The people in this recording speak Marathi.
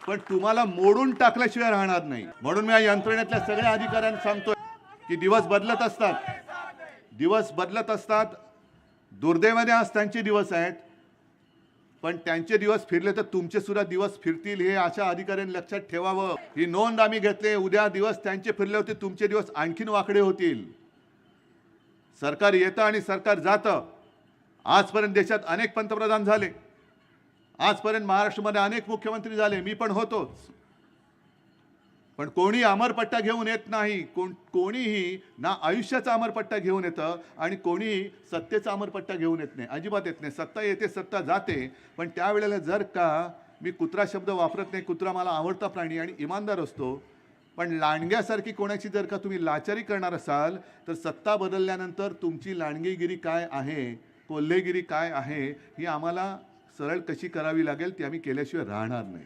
पण तुम्हाला मोडून टाकल्याशिवाय राहणार नाही। म्हणून मी या यंत्रणेतल्या सगळ्या अधिकाऱ्यांना सांगतोय की दिवस बदलत असतात। दुर्दैवाने आज त्यांचे दिवस आहेत, पण त्यांचे दिवस फिरले तर तुमचे सुद्धा दिवस फिरतील हे अशा अधिकाऱ्यांनी लक्षात ठेवावं। ही नोंद आम्ही घेतली। उद्या दिवस त्यांचे फिरले होते, तुमचे दिवस आणखीन वाकडे होतील। सरकार येतं आणि सरकार जातं। आजपर्यंत देशात अनेक पंतप्रधान झाले, आजपर्यंत महाराष्ट्रामध्ये अनेक मुख्यमंत्री झाले, मी पण होतोच, पण कोणी अमरपट्टा घेऊन येत नाही। कोणीही ना आयुष्याचा अमरपट्टा घेऊन येतं आणि कोणीही सत्तेचा अमरपट्टा घेऊन येत नाही, अजिबात येत नाही। सत्ता येते, सत्ता जाते, पण त्यावेळेला जर का मी कुत्रा शब्द वापरत नाही, कुत्रा मला आवडता प्राणी आणि इमानदार असतो, पण लांडग्यासारखी कोणाची जर का तुम्ही लाचारी करणार असाल तर सत्ता बदलल्यानंतर तुमची लांडगीगिरी काय आहे, कोल्हेगिरी काय आहे, ही आम्हाला सरळ कशी करावी लागेल ती आम्ही केल्याशिवाय राहणार नाही।